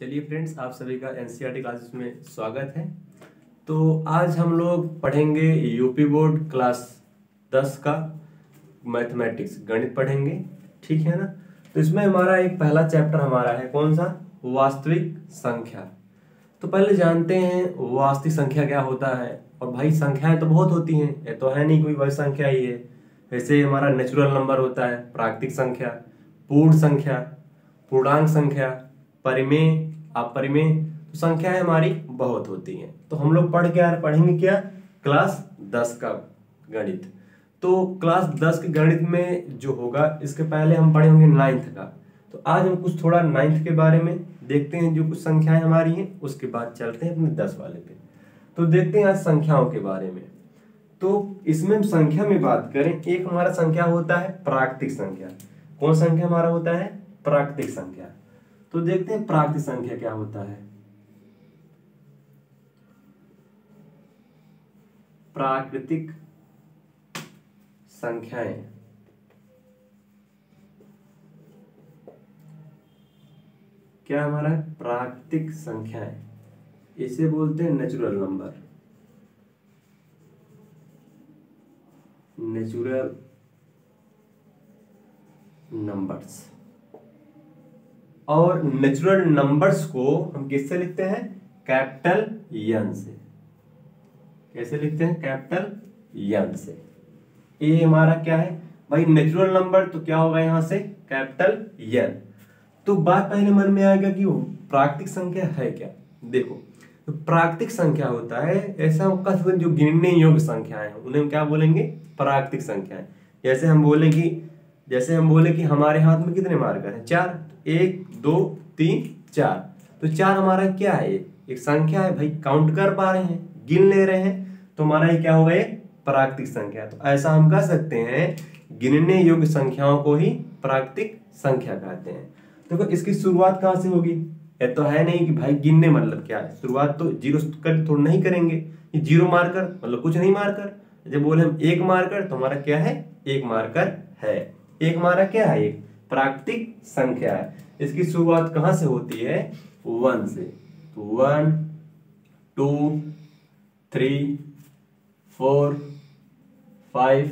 चलिए फ्रेंड्स, आप सभी का एनसीईआरटी क्लासेस में स्वागत है। तो आज हम लोग पढ़ेंगे यूपी बोर्ड क्लास 10 का मैथमेटिक्स गणित पढ़ेंगे, ठीक है ना। तो इसमें हमारा एक पहला चैप्टर हमारा है कौन सा, वास्तविक संख्या। तो पहले जानते हैं वास्तविक संख्या क्या होता है। और भाई संख्याएं तो बहुत होती हैं, ये तो है नहीं कोई वही संख्या ही है। जैसे हमारा नेचुरल नंबर होता है, प्राकृतिक संख्या, पूर्ण संख्या, पूर्णांक संख्या, परिमेय, अपरिमेय। तो संख्याएं हमारी बहुत होती हैं। तो हम लोग पढ़ेंगे क्या, क्लास 10 का गणित। तो क्लास 10 के गणित में जो होगा, इसके पहले हम पढ़े होंगे 9th का। तो आज हम कुछ थोड़ा 9th के बारे में देखते हैं, जो कुछ संख्याएं हमारी हैं, उसके बाद चलते हैं अपने 10 वाले पे। तो देखते हैं आज संख्याओं के बारे में। तो इसमें हम संख्या में बात करें, एक हमारा संख्या होता है प्राकृतिक संख्या। कौन संख्या हमारा होता है, प्राकृतिक संख्या। तो देखते हैं प्राकृतिक संख्या क्या होता है। प्राकृतिक संख्याएं क्या हमारा है, प्राकृतिक संख्याएं, इसे बोलते हैं नेचुरल नंबर। Natural numbers. और नेचुरल नंबर्स को हम किससे लिखते हैं, कैपिटल एन से। कैसे लिखते हैं, कैपिटल एन से। ये हमारा क्या है भाई, नेचुरल नंबर। तो क्या होगा यहाँ से, कैपिटल एन। तो बात पहले मन में आएगा कि वो प्राकृतिक संख्या है क्या। देखो, तो प्राकृतिक संख्या होता है ऐसा जो गिनने योग्य संख्याएं हैं, उन्हें हम क्या बोलेंगे, प्राकृतिक संख्याएं। जैसे हम बोले कि हमारे हाथ में कितने मार्कर हैं, 4। 1 2 3 4। तो 4 हमारा क्या है, एक संख्या है भाई, काउंट कर पा रहे हैं, गिन ले रहे हैं। तो हमारा ये क्या होगा, ये प्राकृतिक संख्या। तो ऐसा हम कह सकते हैं, गिनने योग्य संख्याओं को ही प्राकृतिक संख्या कहते हैं। देखो, इसकी शुरुआत कहाँ से होगी। ये तो है नहीं कि भाई गिनने मतलब क्या है, शुरुआत तो जीरो कर थोड़ा नहीं करेंगे। ये जीरो मार्कर मतलब कुछ नहीं मार्कर। जब बोले हम एक मार्कर, तो हमारा क्या है, एक मार्कर है। एक हमारा क्या है, एक प्राकृतिक संख्या है। इसकी शुरुआत कहां से होती है, 1 से। तो 1 2 3 4 5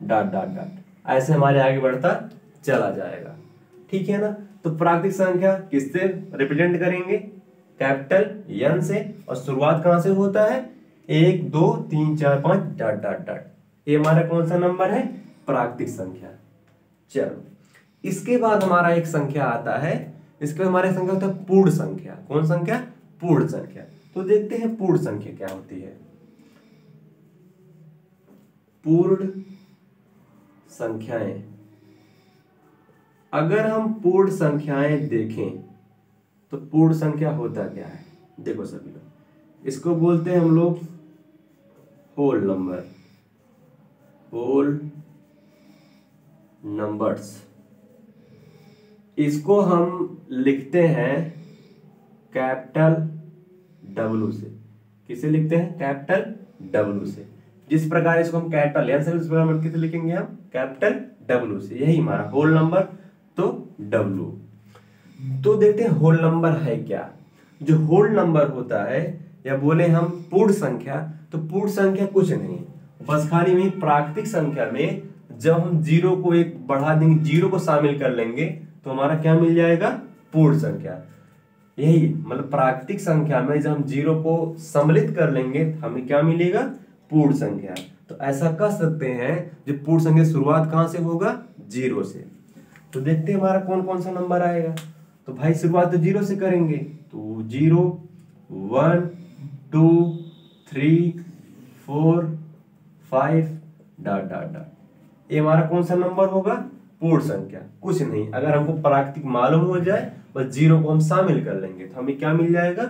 डॉट डॉट डॉट, ऐसे हमारे आगे बढ़ता चला जाएगा, ठीक है ना। तो प्राकृतिक संख्या किससे रिप्रेजेंट करेंगे, कैपिटल एन से। और शुरुआत कहां से होता है, 1 2 3 4 5 डॉट डॉट डॉट। ये हमारा कौन सा नंबर है, प्राकृतिक संख्या। चलो, इसके बाद हमारा एक संख्या आता है, इसके बाद हमारी संख्या होता है पूर्ण संख्या। कौन संख्या, पूर्ण संख्या। तो देखते हैं पूर्ण संख्या क्या होती है। पूर्ण संख्याएं, अगर हम पूर्ण संख्याएं देखें तो पूर्ण संख्या होता क्या है। देखो सभी लोग, इसको बोलते हैं हम लोग होल नंबर, होल नंबर्स। इसको हम लिखते हैं कैपिटल डब्ल्यू से। किसे लिखते हैं, कैपिटल डब्ल्यू से। जिस प्रकार इसको हम कैपिटल एन से, उस प्रकार हम किसे लिखेंगे, हम कैपिटल डब्ल्यू से। यही हमारा होल नंबर, तो डब्ल्यू। तो देखते हैं होल नंबर है क्या। जो होल नंबर होता है, या बोले हम पूर्ण संख्या, तो पूर्ण संख्या कुछ नहीं, बस खाली में प्राकृतिक संख्या में जब हम जीरो को एक बढ़ा देंगे, जीरो को शामिल कर लेंगे, तो हमारा क्या मिल जाएगा, पूर्ण संख्या। यही मतलब प्राकृतिक संख्या में जब हम जीरो को सम्मिलित कर लेंगे, हमें क्या मिलेगा, पूर्ण संख्या। तो ऐसा कह सकते हैं, जो पूर्ण संख्या शुरुआत कहां से होगा, जीरो से। तो देखते हैं हमारा कौन कौन सा नंबर आएगा। तो भाई शुरुआत तो जीरो से करेंगे, तो 0 1 2 3 4 5 डॉट डॉट डॉट। ये हमारा कौन सा नंबर होगा, पूर्ण संख्या। कुछ नहीं, अगर हमको प्राकृतिक मालूम हो जाए, बस जीरो को हम शामिल कर लेंगे, तो हमें क्या मिल जाएगा,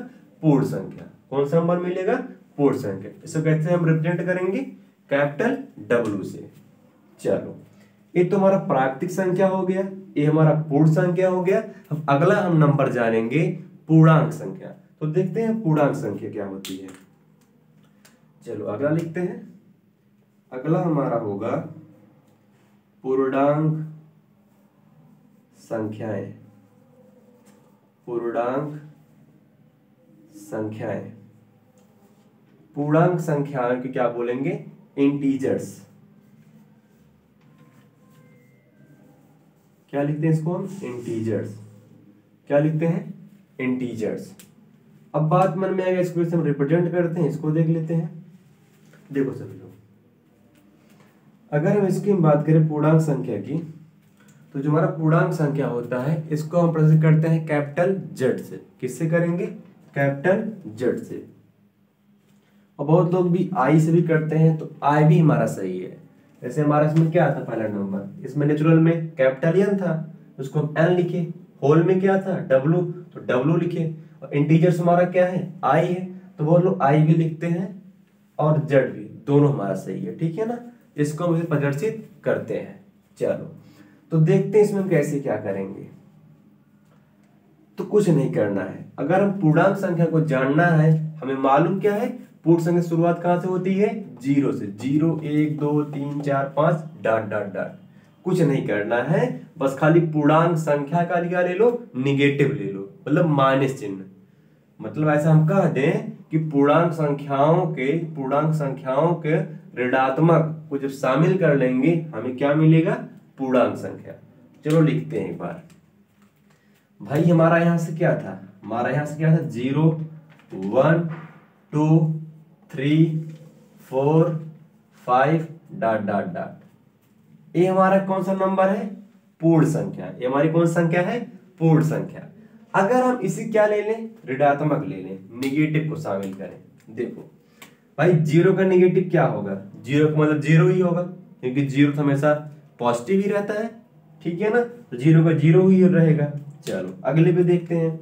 पूर्ण संख्या। कौन सा नंबर मिलेगा, पूर्ण संख्या। इसको कैसे हम रिप्रेजेंट करेंगे, कैपिटल डब्ल्यू से। चलो, ये तो हमारा प्राकृतिक संख्या हो गया, ये हमारा पूर्ण संख्या हो गया। अब अगला हम नंबर जानेंगे पूर्णांक संख्या। तो देखते हैं पूर्णांक संख्या क्या होती है। चलो अगला लिखते हैं। अगला हमारा होगा पूर्णांक संख्याएं। पूर्णांक संख्याएं, पूर्णांक संख्याएं को क्या बोलेंगे, इंटीजर्स। क्या लिखते हैं इसको हम, इंटीजर्स। क्या लिखते हैं, इंटीजर्स। अब बात मन में आएगा, इसको हम रिप्रेजेंट करते हैं, इसको देख लेते हैं। देखो सभी लोग, अगर हम इसकी बात करें पूर्णांक संख्या की, तो जो हमारा पूर्णांक संख्या होता है इसको हम प्रदर्शित करते हैं कैपिटल जेड से। किससे करेंगे, कैपिटल जेड से। और बहुत लोग भी आई से भी करते हैं, तो आई भी हमारा सही है। जैसे हमारा इसमें क्या था, पहला नंबर, इसमें नेचुरल में कैपिटल एन था, उसको हम एन लिखे। होल में क्या था, डब्लू, तो डब्लू लिखे। और इंटीजर्स हमारा क्या है, आई है, तो वो लोग आई भी लिखते हैं और जेड भी, दोनों हमारा सही है, ठीक है ना। इसको हम प्रदर्शित करते हैं। चलो तो देखते हैं इसमें हम कैसे क्या करेंगे। तो कुछ नहीं करना है, अगर हम पूर्णांक संख्या को जानना है, हमें मालूम क्या है, पूर्ण संख्या की शुरुआत कहां से होती है, जीरो से। 0 1 2 3 4 5 डॉट डॉट डॉट। कुछ नहीं करना है, बस खाली पूर्णांक संख्या का क्या ले लो, निगेटिव ले लो, मतलब माइनस चिन्ह। मतलब ऐसा हम कह दें कि पूर्णांक संख्याओं के ऋणात्मक को जब शामिल कर लेंगे, हमें क्या मिलेगा, पूर्णांक संख्या। चलो लिखते हैं एक बार। भाई हमारा यहां से क्या था, हमारा यहां से क्या था, 0 1 2 3 4 5 डॉट डॉट डॉट। ये हमारा कौन सा नंबर है, पूर्ण संख्या। ये हमारी कौन सी संख्या है, पूर्ण संख्या। अगर हम इसी क्या ले लें, ऋणात्मक ले लें, निगेटिव को शामिल करें। देखो भाई, 0 का निगेटिव क्या होगा, 0 का मतलब 0 ही होगा, क्योंकि 0 तो हमेशा पॉजिटिव ही रहता है, ठीक है ना। तो 0 का 0 ही रहेगा। चलो अगले पे देखते हैं।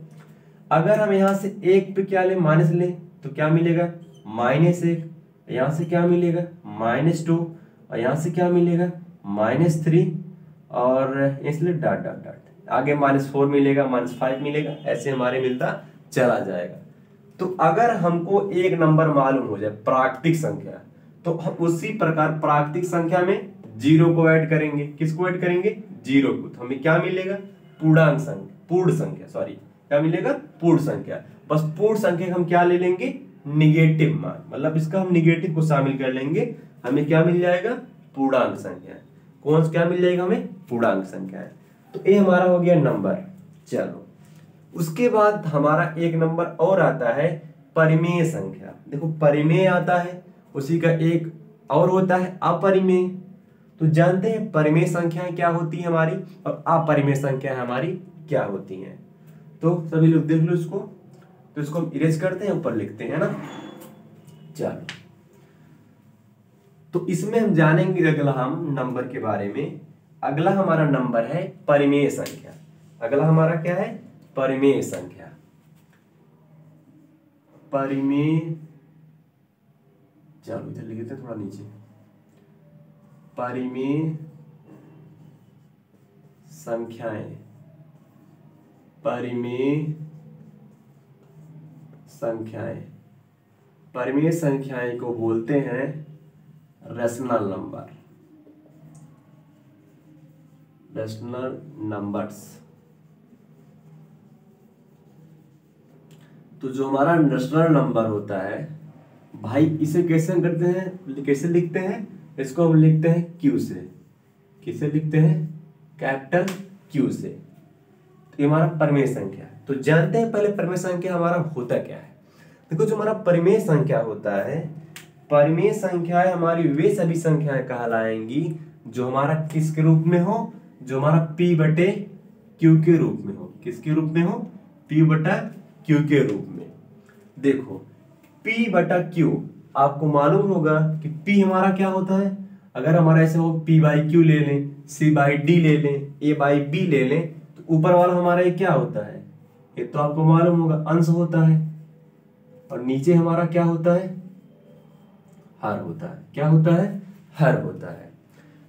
अगर हम यहां से 1 पे क्या ले, माइनस ले, तो क्या मिलेगा, -1। यहां से क्या मिलेगा, -2। और यहां से क्या मिलेगा, -3। और इसलिए डॉट डॉट डॉट, आगे -4 मिलेगा, -5 मिलेगा, ऐसे हमारे मिलता चला जाएगा। तो अगर हमको एक नंबर मालूम हो जाए प्राकृतिक संख्या, तो हम उसी प्रकार प्राकृतिक संख्या में 0 को ऐड करेंगे। किसको ऐड करेंगे, 0 को। तो हमें क्या मिलेगा, पूर्णांक संख्या, पूर्ण संख्या, सॉरी क्या मिलेगा, पूर्ण संख्या। बस पूर्ण संख्या हम क्या ले लेंगे, निगेटिव मान, मतलब इसका हम निगेटिव को शामिल कर लेंगे, हमें क्या मिल जाएगा, पूर्णांक संख्या। कौन सा क्या मिल जाएगा हमें, पूर्णांक संख्या है। तो ये हमारा हो गया नंबर। चलो उसके बाद हमारा एक नंबर और आता है, परिमेय संख्या। देखो परिमेय आता है, उसी का एक और होता है अपरिमेय। तो जानते हैं परिमेय संख्याएं क्या होती है हमारी, और अपरिमेय संख्या हमारी क्या होती हैं। तो सभी लोग देख लो इसको। तो इसको हम इरेज करते हैं, ऊपर लिखते हैं ना। चलो तो इसमें हम जानेंगे अगला हम नंबर के बारे में। अगला हमारा नंबर है परिमेय संख्या। अगला हमारा क्या है, परिमेय संख्या। परिमेय, चलो इधर लिख देते थोड़ा नीचे। परिमेय संख्याएं, परिमेय संख्याएं, परिमेय संख्याएं को बोलते हैं रेशनल नंबर, रेशनल नंबर्स। तो जो हमारा रेशनल नंबर होता है भाई, इसे कैसे करते हैं, कैसे लिखते हैं, इसको हम लिखते हैं क्यू से। किसे लिखते हैं, कैपिटल क्यू से। तो ये हमारा परिमेय संख्या है। तो जानते हैं पहले परिमेय संख्या हमारा होता क्या है। देखो जो हमारा परिमेय संख्या होता है, परिमेय संख्याएं हमारी वे सभी संख्याएं कहलाएंगी जो हमारा किसके रूप में हो, जो हमारा p बटे q के रूप में हो। किसके रूप में हो, p बटा q के रूप में। देखो p बटा q, आपको मालूम होगा कि p हमारा क्या होता है। अगर हमारा ऐसे हो p बाई q ले लें, c बाई d ले लें, a बाई b ले लें, तो ऊपर वाला हमारा ये क्या होता है, ये तो आपको मालूम होगा अंश होता है। और नीचे हमारा क्या होता है, हर होता है। क्या होता है, हर होता है।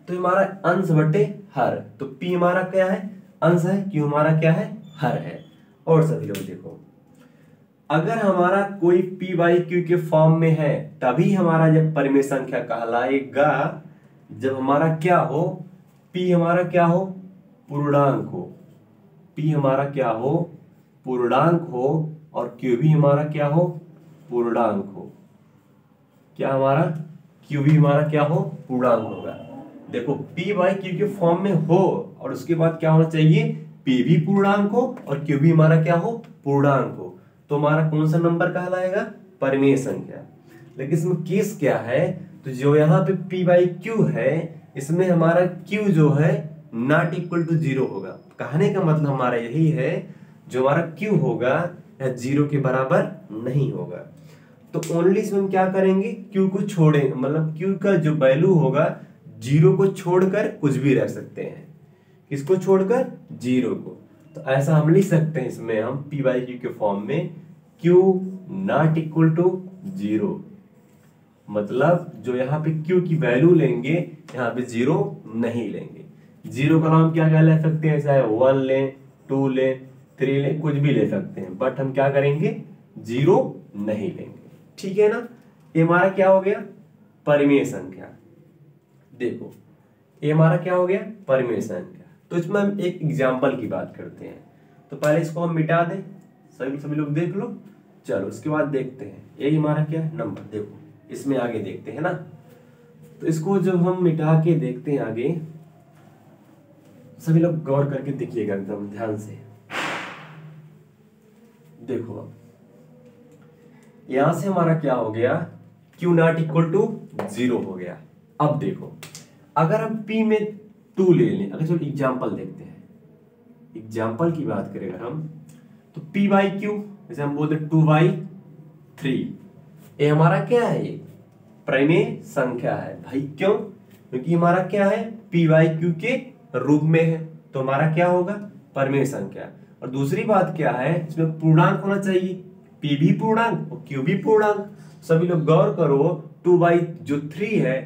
तो हमारा अंश बटे हर, तो p हमारा क्या है, अंश है, q हमारा क्या है, हर है। और सभी लोग देखो, अगर हमारा कोई p बाई q के फॉर्म में है, तभी हमारा जब परिमेय संख्या कहलाएगा जब हमारा क्या हो, p हमारा क्या हो, पूर्णांक हो। p हमारा क्या हो, पूर्णांक हो और क्यू भी हमारा क्या हो, पूर्णांक हो। क्या हमारा क्यू भी हमारा क्या हो, पूर्णांक होगा। देखो पी बाई क्यू के फॉर्म में हो और उसके बाद क्या होना चाहिए, पी भी पूर्णांक हो और क्यू भी हमारा क्या हो, पूर्णांक हो। तो हमारा कौन सा नंबर कहलाएगा, परिमेय संख्या। लेकिन इसमें केस क्या है, तो जो यहाँ पे पी बाई क्यू है इसमें हमारा क्यू जो है नॉट इक्वल टू 0 होगा। कहने का मतलब हमारा यही है, जो हमारा क्यू होगा यह 0 के बराबर नहीं होगा। तो ओनली इसमें हम क्या करेंगे, क्यू को छोड़ेंगे, मतलब क्यू का जो वैल्यू होगा 0 को छोड़कर कुछ भी रख सकते हैं। किसको छोड़कर, 0 को। तो ऐसा हम लिख सकते हैं इसमें हम पी बाई क्यू के फॉर्म में क्यू नॉट इक्वल टू 0, मतलब जो यहाँ पे क्यू की वैल्यू लेंगे यहाँ पे 0 नहीं लेंगे। 0 का नाम क्या क्या ले सकते हैं, चाहे 1 लें, 2 लें, 3 लें, कुछ भी ले सकते हैं, बट हम क्या करेंगे, 0 नहीं लेंगे। ठीक है ना। ये हमारा क्या हो गया, परिमेय संख्या। देखो ये हमारा क्या हो गया, परिमेय संख्या। तो इसमें हम एक एग्जाम्पल की बात करते हैं। तो पहले इसको हम मिटा दें, सभी लोग देख लो। चलो उसके बाद देखते हैं यही हमारा क्या है, नंबर। देखो इसमें आगे देखते हैं ना, तो इसको जब हम मिटा के देखते हैं आगे, सभी लोग गौर करके देखिएगा एकदम ध्यान से। देखो अब यहां से हमारा क्या हो गया, क्यू नॉट इक्वल टू 0 हो गया। अब देखो अगर हम p में 2 ले लें, अगर चलो एग्जाम्पल देखते हैं, एग्जाम्पल की बात करें अगर हम, तो p बाई क्यू, जैसे हम बोलते 2/3, ये हमारा क्या है, ये परिमेय संख्या है भाई। क्यों, क्योंकि हमारा क्या है, p बाई क्यू के रूप में है, तो हमारा क्या होगा, परिमेय संख्या। और दूसरी बात क्या है, इसमें पूर्णांक होना चाहिए, p भी पूर्णांक और q भी पूर्णांक। सभी लोग गौर करो, 2/3 है,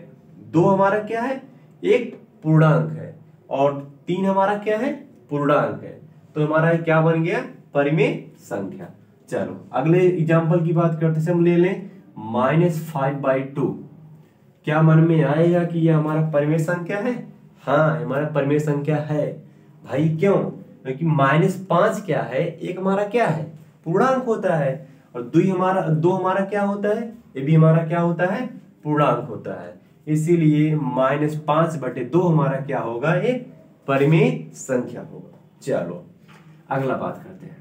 2 हमारा क्या है, एक पूर्णांक है और 3 हमारा क्या है, पूर्णांक है। तो हमारा क्या बन गया, परिमेय संख्या। चलो अगले एग्जांपल की बात करते हैं, हम ले लें -5/2। क्या मन में आएगा कि यह हमारा परिमेय संख्या है, हाँ हमारा परिमेय संख्या है भाई। क्यों, क्योंकि -5 क्या है, एक हमारा क्या है, पूर्णांक होता है, और 2 हमारा क्या होता है, ये भी हमारा क्या होता है, पूर्णांक होता है। इसीलिए -5/2 हमारा क्या होगा, ये परिमेय संख्या होगा। चलो अगला बात करते हैं।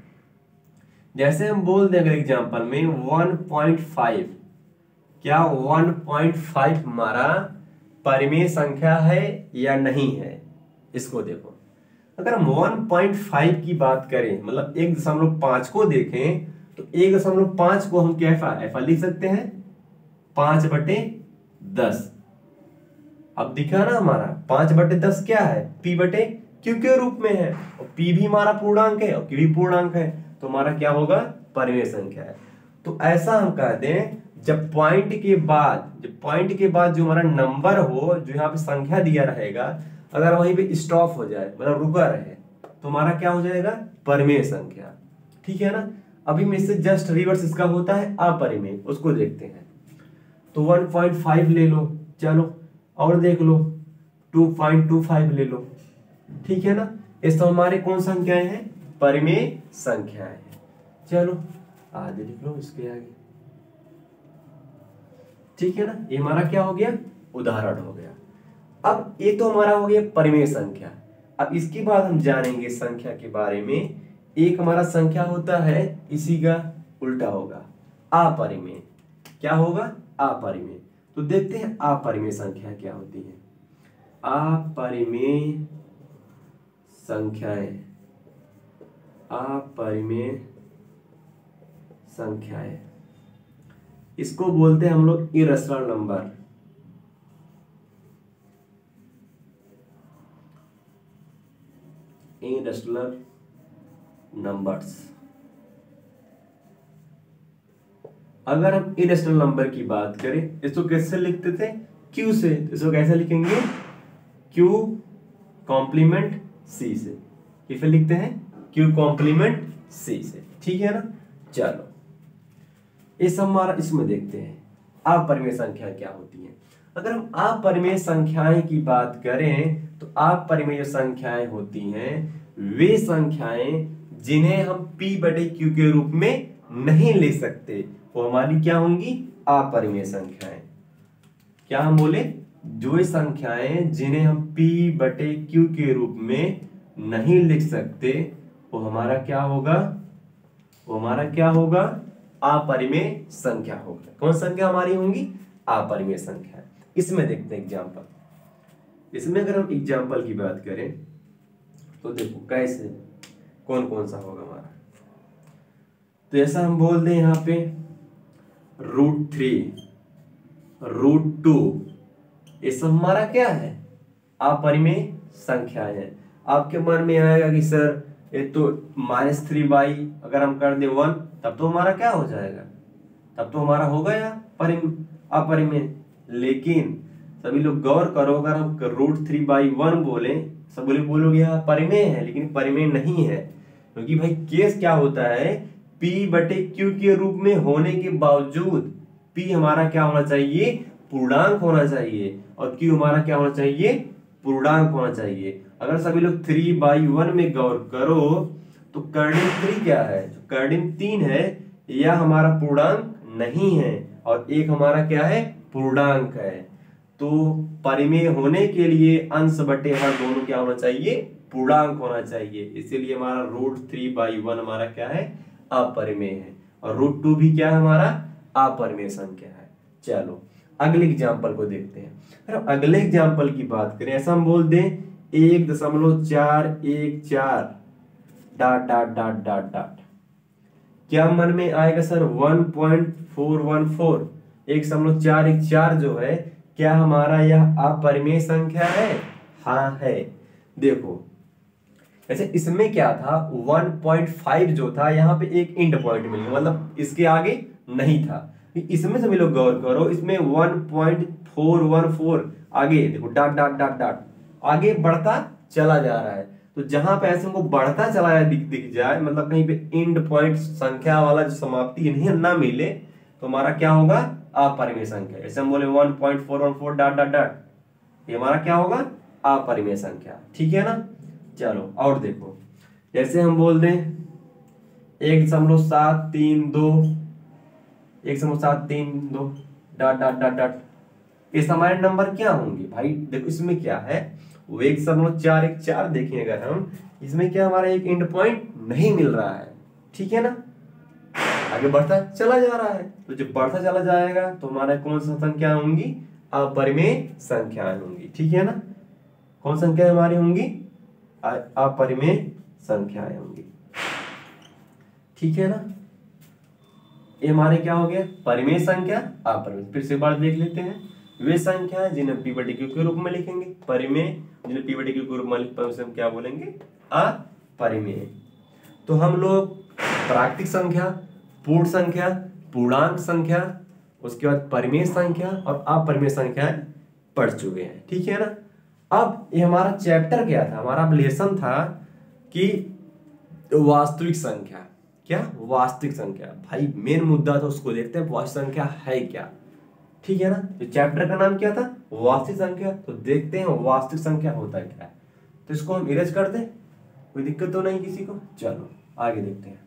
जैसे हम बोल दें अगर एग्जांपल में 1.5, क्या 1.5 हमारा परिमेय संख्या है या नहीं है, इसको देखो। अगर हम 1.5 की बात करें, मतलब 1.5 को देखें, तो 1.5 को हम क्या ऐसा लिख सकते हैं, 5/10। अब दिखा ना हमारा 5/10 क्या है, p/q के रूप में है, और p भी हमारा पूर्णांक है और q भी पूर्णांक है, तो हमारा क्या होगा, परिमेय संख्या है। तो ऐसा हम कह दें, जब पॉइंट के बाद जो हमारा नंबर हो, जो यहाँ पे संख्या दिया रहेगा, अगर वहीं पे स्टॉप हो जाए, मतलब रुका रहे, तो हमारा क्या हो जाएगा, परिमेय संख्या। ठीक है ना। अभी में से जस्ट रिवर्स इसका होता है अपरिमेय, उसको देखते हैं। तो 1.5 ले लो, चलो और देख लो 2.25 ले लो। ठीक है ना। ये सब हमारे कौन संख्याएं हैं, परिमेय संख्याएं हैं। चलो आगे लिख लो इसके आगे। ठीक है ना, ये हमारा क्या हो गया, उदाहरण हो गया। अब ये तो हमारा हो गया परिमेय संख्या। अब इसके बाद हम जानेंगे संख्या के बारे में। एक हमारा संख्या होता है, इसी का उल्टा होगा, अपरिमेय। क्या होगा, अपरिमेय। तो देखते हैं अपरिमेय संख्या क्या होती है। अपरिमेय संख्याएं, अपरिमेय संख्याएं, इसको बोलते हैं हम लोग इरेशनल नंबर। Irrational numbers. अगर हम इरेशनल नंबर की बात करें, इसको कैसे लिखते थे, क्यू से, इसको कैसे लिखेंगे, क्यू कॉम्प्लीमेंट सी से। कैसे लिखते हैं, क्यू कॉम्प्लीमेंट सी से। ठीक है ना। चलो इस हमारा इसमें देखते हैं अपरिमेय संख्या क्या होती है। अगर हम अपरिमेय संख्याएं की बात करें, तो अपरिमेय संख्याएं होती हैं वे संख्याएं जिन्हें हम p बटे q के रूप में नहीं लिख सकते वो हमारी क्या होंगी, अपरिमेय संख्याएं। क्या हम बोले, जो संख्याएं जिन्हें हम p बटे q के रूप में नहीं लिख सकते वो हमारा क्या होगा, वो हमारा क्या होगा, अपरिमेय संख्या होगा। कौन संख्या हमारी होंगी, अपरिमेय संख्या। इसमें देखते हैं एग्जाम्पल। इसमें अगर हम एग्जाम्पल की बात करें तो देखो कैसे कौन कौन सा होगा हमारा। तो ऐसा हम बोल दें यहाँ पे √3, √2, ये सब हमारा क्या है, अपरिमेय संख्या है। आपके मन में आएगा कि सर ये तो -3/, अगर हम कर दे 1 तब तो हमारा क्या हो जाएगा, तब तो हमारा होगा या अपरिमेय। लेकिन सभी लोग गौर करो, अगर हम √3/1 बोले सब बोलोगे यहाँ परिमेय है, लेकिन परिमेय नहीं है। क्योंकि भाई केस क्या होता है, p बटे q के रूप में होने के बावजूद p हमारा क्या होना चाहिए, पूर्णांक होना चाहिए, और q हमारा क्या होना चाहिए, पूर्णांक होना चाहिए। अगर सभी लोग 3/1 में गौर करो तो कर्णिम 3 क्या है, जो कर्णिम 3 है यह हमारा पूर्णांक नहीं है, और एक हमारा क्या है, पूर्णांक है। तो परिमेय होने के लिए अंश बटे हर दोनों क्या होना चाहिए, पूर्णांक होना चाहिए। इसीलिए हमारा √3/1 हमारा क्या है, अपरिमेय है, और √2 भी क्या है हमारा, अपरिमेय संख्या है। चलो अगले एग्जाम्पल को देखते हैं। अगर अगले एग्जाम्पल की बात करें, ऐसा हम बोल दें 1.414 dot dot dot dot dot, क्या मन में आएगा सर 1.414, 1.414 जो है क्या हमारा यह अपरिमेय संख्या है, हाँ है। देखो ऐसे इसमें क्या था, 1.5 जो था यहाँ पे एक इंड पॉइंट मिल गया, मतलब इसके आगे नहीं था। इसमें सभी लोग गौर करो, इसमें 1.414 आगे देखो डॉट डॉट डॉट डॉट आगे बढ़ता चला जा रहा है। तो जहां पे ऐसे हमको बढ़ता चला जाए दिख जाए, मतलब कहीं पे इंड पॉइंट संख्या वाला जो समाप्ति नहीं ना मिले, तो हमारा क्या होगा, अपरिमेय संख्या। जैसे हम बोले 1.414 डॉट डॉट डॉट, ये हमारा क्या होगा, अपरिमेय संख्या। ठीक है ना। चलो और देखो, जैसे हम बोल दें 1.732 डॉट डॉट डॉट डॉट, इस हमारे नंबर क्या होंगे भाई। देखो इसमें क्या है, वो 1.414 देखें अगर हम, इसमें क्या हमारा एक एंड पॉइंट नहीं मिल रहा है। ठीक है ना, आगे बढ़ता चला जा रहा है, तो जब बढ़ता चला जाएगा तो हमारा कौन सा संख्या होंगी, अपरिमेय संख्याएं होंगी। ठीक है ना, कौन संख्या हमारी होंगी, अपरिमेय संख्याएं होंगी। ठीक है ना, ये हमारे क्या हो गया, परिमेय संख्या, अपरिमेय। फिर से बार देख लेते हैं, वे संख्या जिन्हें p बटे q के रूप में लिखेंगे, परिमेय जिन्हें p बटे q के रूप में लिखते हैं उसे हम क्या बोलेंगे, अपरिमेय। तो हम लोग प्राकृतिक संख्या, पूर्ण संख्या, पूर्णांक संख्या, उसके बाद परिमेय संख्या और अपरिमेय संख्या पढ़ चुके हैं। ठीक है ना। अब ये हमारा चैप्टर क्या था, हमारा लेसन था कि वास्तविक संख्या, क्या वास्तविक संख्या। भाई मेन मुद्दा था, उसको देखते हैं वास्तविक संख्या है क्या। ठीक है ना, तो चैप्टर का नाम क्या था, वास्तविक संख्या। तो देखते हैं वास्तविक संख्या होता है क्या है। तो इसको हम इरेज कर दें, कोई दिक्कत तो नहीं किसी को। चलो आगे देखते हैं।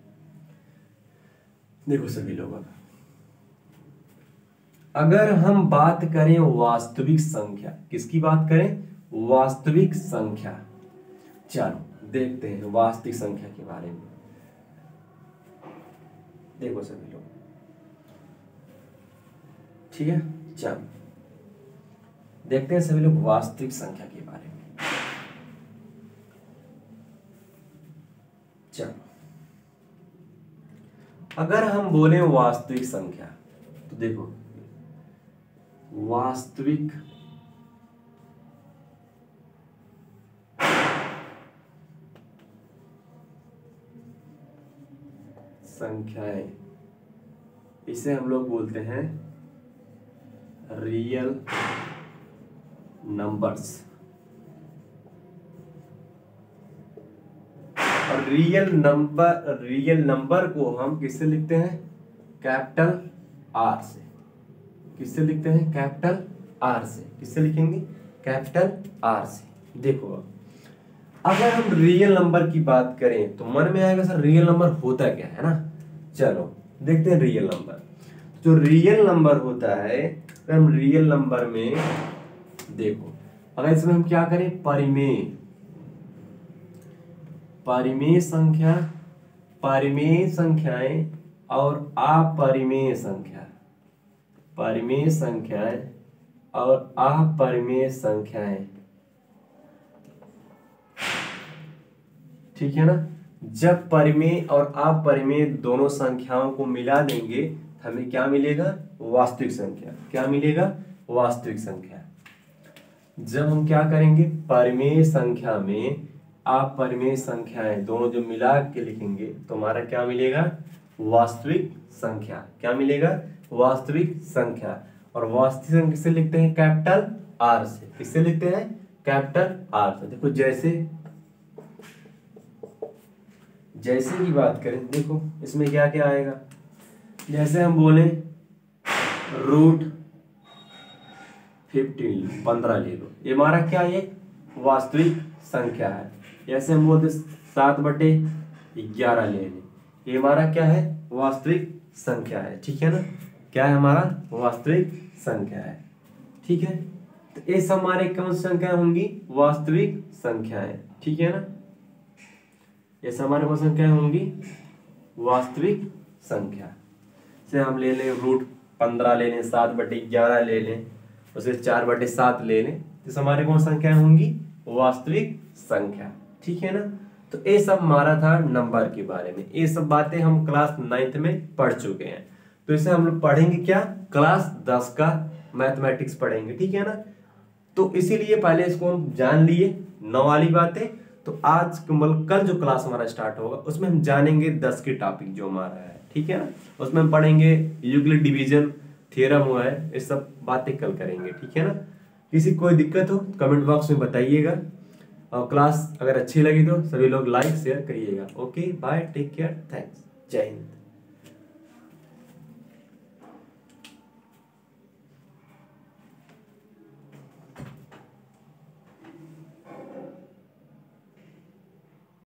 देखो सभी लोग, अगर हम बात करें वास्तविक संख्या, किसकी बात करें, वास्तविक संख्या। चलो देखते हैं वास्तविक संख्या के बारे में। देखो सभी लोग, ठीक है, चलो देखते हैं सभी लोग वास्तविक संख्या के बारे में। चलो अगर हम बोले वास्तविक संख्या, तो देखो वास्तविक संख्याएं, इसे हम लोग बोलते हैं रियल नंबर्स। और रियल नंबर को हम किससे लिखते हैं, कैपिटल आर से। किससे लिखते हैं, कैपिटल आर से। किससे लिखेंगे, कैपिटल आर से। देखो अगर हम रियल नंबर की बात करें तो मन में आएगा सर रियल नंबर होता क्या है ना। चलो देखते हैं रियल नंबर। जो रियल नंबर होता है, अगर हम रियल नंबर में देखो, अगर इसमें हम क्या करें, परिमेय संख्या, परिमेय संख्याएं और अपरिमेय संख्या, परिमेय संख्याएं और अपरिमेय संख्याएं, ठीक है ना। जब परिमेय और अपरिमेय दोनों संख्याओं को मिला देंगे हमें क्या मिलेगा, वास्तविक संख्या। क्या मिलेगा, वास्तविक संख्या। जब हम क्या करेंगे, परिमेय संख्या में अपरिमेय संख्याएं दोनों जो मिला के लिखेंगे तो हमारा क्या मिलेगा, वास्तविक संख्या। क्या मिलेगा, वास्तविक संख्या। और वास्तविक संख्या किससे लिखते हैं, कैपिटल आर से। किससे लिखते हैं, कैपिटल आर से। देखो जैसे की बात करें, देखो इसमें क्या क्या आएगा। जैसे हम बोले √15 15 ले लो, ये हमारा क्या है, वास्तविक संख्या है। जैसे हम बोलते 7/11 ले लें, ये हमारा क्या है, वास्तविक संख्या है। ठीक है ना, क्या है, हमारा वास्तविक संख्या है। ठीक है, तो ये सब हमारे कौन सी संख्या होंगी, वास्तविक संख्याएं। ठीक है ना, ये सब हमारे कौन संख्याएं होंगी, वास्तविक संख्या। से हम ले लें √15 ले लें, 7/11 ले लें, उसे 4/7 ले लें, तो हमारे कौन संख्याएं होंगी, वास्तविक संख्या। ठीक है ना, तो ये सब हमारा था नंबर के बारे में। ये सब बातें हम क्लास 9th में पढ़ चुके हैं। तो इसे हम लोग पढ़ेंगे क्या, क्लास 10 का मैथमेटिक्स पढ़ेंगे। ठीक है ना, तो इसीलिए पहले इसको हम जान लिए 9 वाली बातें। तो आज कल जो क्लास हमारा स्टार्ट होगा उसमें हम जानेंगे 10 के टॉपिक जो हमारा है। ठीक है ना, उसमें हम पढ़ेंगे यूक्लिड डिवीजन थ्योरम हुआ है, ये सब बातें कल करेंगे। ठीक है ना, किसी कोई दिक्कत हो कमेंट बॉक्स में बताइएगा। और क्लास अगर अच्छी लगी तो सभी लोग लाइक शेयर करिएगा। Okay bye, take care, thanks, जय हिंद।